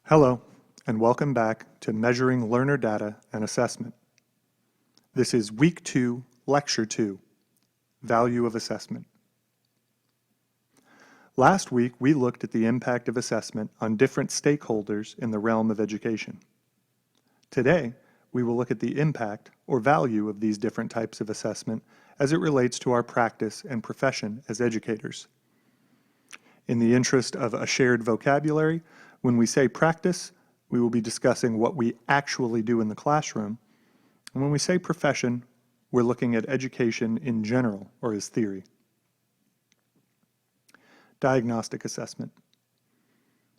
Hello, and welcome back to Measuring Learner Data and Assessment. This is Week 2, Lecture 2, Value of Assessment. Last week, we looked at the impact of assessment on different stakeholders in the realm of education. Today, we will look at the impact or value of these different types of assessment as it relates to our practice and profession as educators. In the interest of a shared vocabulary, when we say practice, we will be discussing what we actually do in the classroom. And when we say profession, we're looking at education in general or as theory. Diagnostic assessment.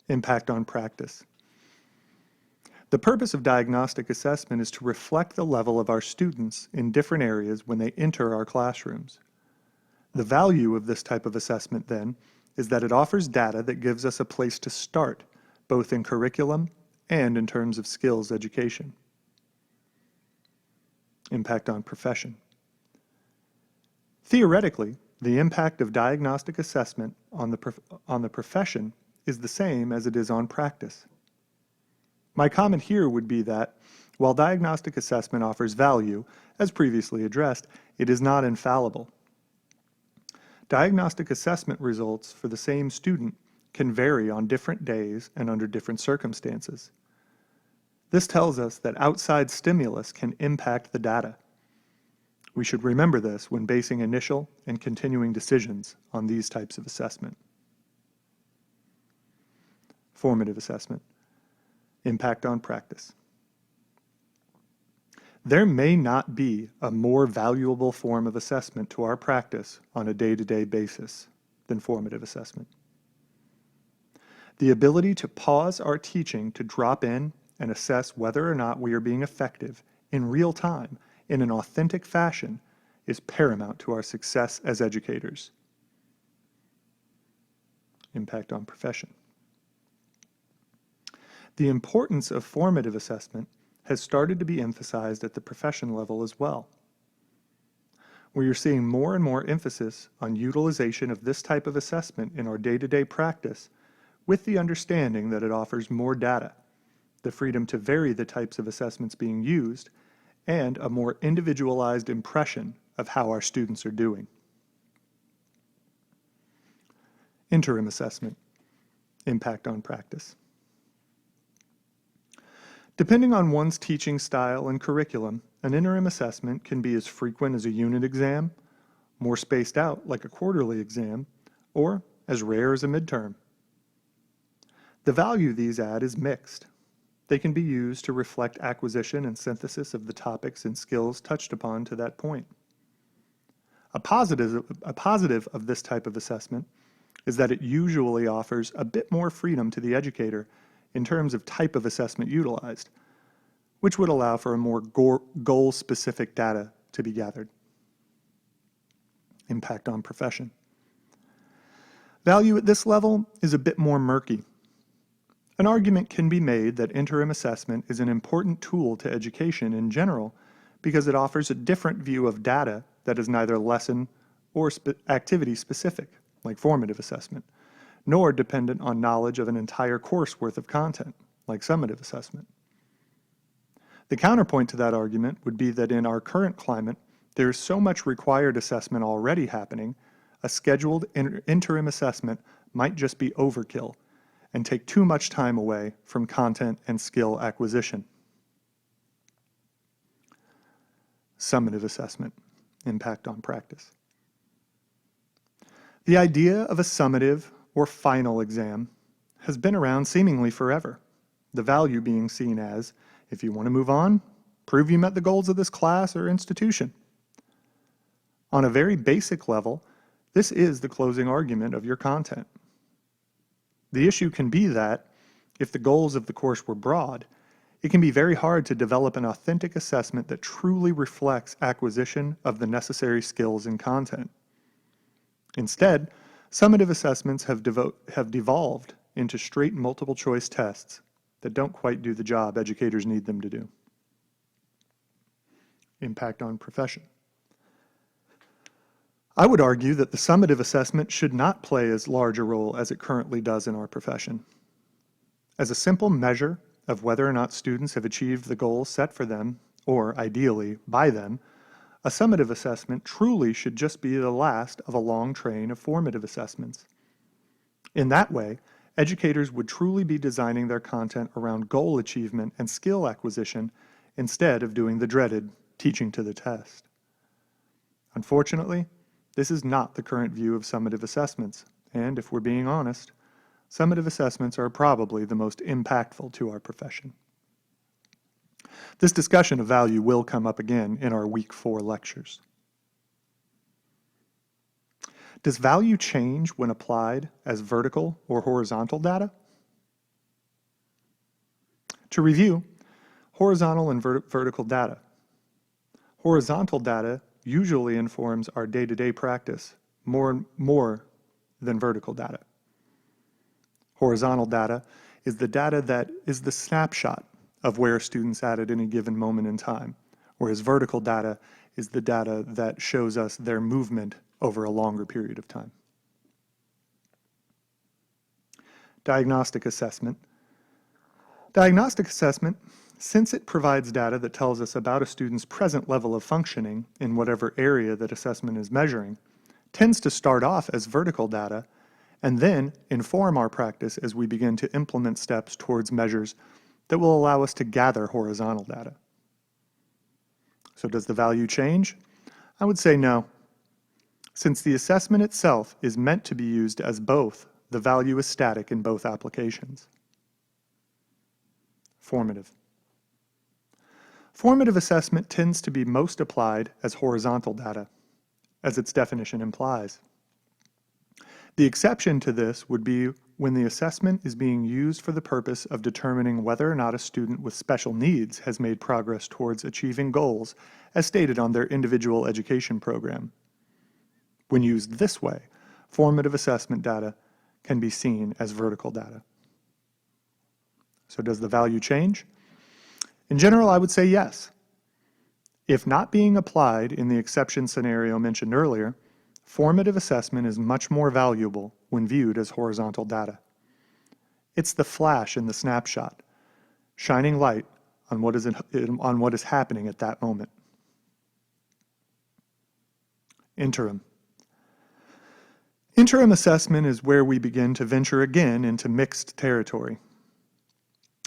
Impact on practice. The purpose of diagnostic assessment is to reflect the level of our students in different areas when they enter our classrooms. The value of this type of assessment, then, is that it offers data that gives us a place to start, both in curriculum and in terms of skills education. Impact on profession. Theoretically, the impact of diagnostic assessment on the profession is the same as it is on practice. My comment here would be that, while diagnostic assessment offers value, as previously addressed, it is not infallible. Diagnostic assessment results for the same student can vary on different days and under different circumstances. This tells us that outside stimulus can impact the data. We should remember this when basing initial and continuing decisions on these types of assessment. Formative assessment. Impact on practice. There may not be a more valuable form of assessment to our practice on a day-to-day basis than formative assessment. The ability to pause our teaching to drop in and assess whether or not we are being effective in real time in an authentic fashion is paramount to our success as educators. Impact on profession. The importance of formative assessment has started to be emphasized at the profession level as well. We are seeing more and more emphasis on utilization of this type of assessment in our day-to-day practice, with the understanding that it offers more data, the freedom to vary the types of assessments being used, and a more individualized impression of how our students are doing. Interim assessment. Impact on practice. Depending on one's teaching style and curriculum, an interim assessment can be as frequent as a unit exam, more spaced out like a quarterly exam, or as rare as a midterm. The value these add is mixed. They can be used to reflect acquisition and synthesis of the topics and skills touched upon to that point. A positive of this type of assessment is that it usually offers a bit more freedom to the educator in terms of type of assessment utilized, which would allow for a more goal-specific data to be gathered. Impact on profession. Value at this level is a bit more murky. An argument can be made that interim assessment is an important tool to education in general because it offers a different view of data that is neither lesson or activity specific, like formative assessment, nor dependent on knowledge of an entire course worth of content, like summative assessment. The counterpoint to that argument would be that in our current climate, there is so much required assessment already happening, a scheduled interim assessment might just be overkill and take too much time away from content and skill acquisition. Summative assessment. Impact on practice. The idea of a summative or final exam has been around seemingly forever, the value being seen as, if you want to move on, prove you met the goals of this class or institution. On a very basic level, this is the closing argument of your content. The issue can be that, if the goals of the course were broad, it can be very hard to develop an authentic assessment that truly reflects acquisition of the necessary skills and content. Instead, summative assessments have devolved into straight multiple choice tests that don't quite do the job educators need them to do. Impact on profession. I would argue that the summative assessment should not play as large a role as it currently does in our profession. As a simple measure of whether or not students have achieved the goals set for them, or ideally by them, a summative assessment truly should just be the last of a long train of formative assessments. In that way, educators would truly be designing their content around goal achievement and skill acquisition instead of doing the dreaded teaching to the test. Unfortunately, this is not the current view of summative assessments, and if we're being honest, summative assessments are probably the most impactful to our profession. This discussion of value will come up again in our Week 4 lectures. Does value change when applied as vertical or horizontal data? To review, horizontal and vertical data. Horizontal data usually informs our day-to-day practice more than vertical data. Horizontal data is the data that is the snapshot of where students at any given moment in time, whereas vertical data is the data that shows us their movement over a longer period of time. Diagnostic assessment. Diagnostic assessment, since it provides data that tells us about a student's present level of functioning in whatever area that assessment is measuring, tends to start off as vertical data and then inform our practice as we begin to implement steps towards measures that will allow us to gather horizontal data. So does the value change? I would say no. Since the assessment itself is meant to be used as both, the value is static in both applications. Formative. Formative assessment tends to be most applied as horizontal data, as its definition implies. The exception to this would be when the assessment is being used for the purpose of determining whether or not a student with special needs has made progress towards achieving goals as stated on their individual education program. When used this way, formative assessment data can be seen as vertical data. So does the value change? In general, I would say yes. If not being applied in the exception scenario mentioned earlier, formative assessment is much more valuable when viewed as horizontal data. It's the flash in the snapshot, shining light on what is happening at that moment. Interim. Interim assessment is where we begin to venture again into mixed territory.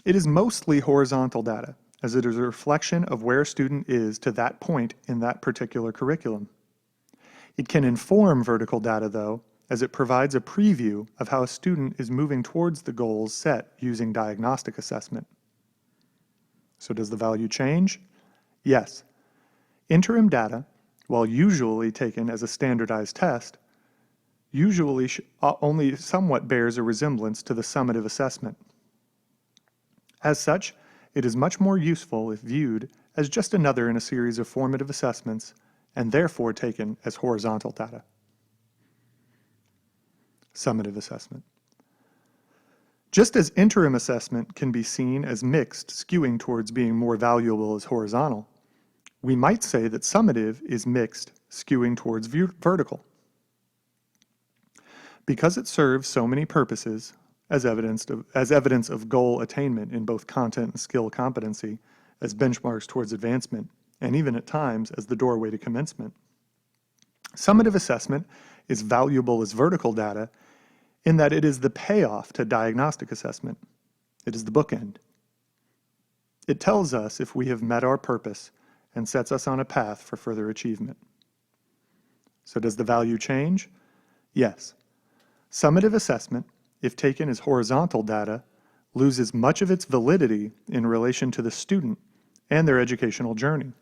It is mostly horizontal data, as it is a reflection of where a student is to that point in that particular curriculum. It can inform vertical data, though, as it provides a preview of how a student is moving towards the goals set using diagnostic assessment. So does the value change? Yes. Interim data, while usually taken as a standardized test, usually only somewhat bears a resemblance to the summative assessment. As such, it is much more useful if viewed as just another in a series of formative assessments and therefore taken as horizontal data. Summative assessment. Just as interim assessment can be seen as mixed, skewing towards being more valuable as horizontal, we might say that summative is mixed, skewing towards vertical. Because it serves so many purposes, as evidence of goal attainment in both content and skill competency, as benchmarks towards advancement, and even at times as the doorway to commencement, summative assessment is valuable as vertical data in that it is the payoff to diagnostic assessment. It is the bookend. It tells us if we have met our purpose and sets us on a path for further achievement. So does the value change? Yes. Summative assessment, if taken as horizontal data, loses much of its validity in relation to the student and their educational journey.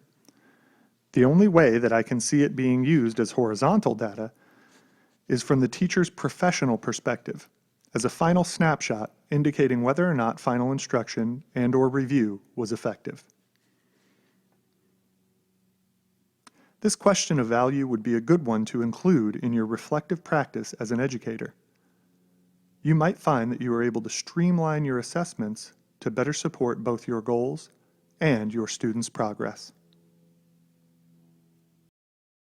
The only way that I can see it being used as horizontal data is from the teacher's professional perspective, as a final snapshot indicating whether or not final instruction and/or review was effective. This question of value would be a good one to include in your reflective practice as an educator. You might find that you are able to streamline your assessments to better support both your goals and your students' progress.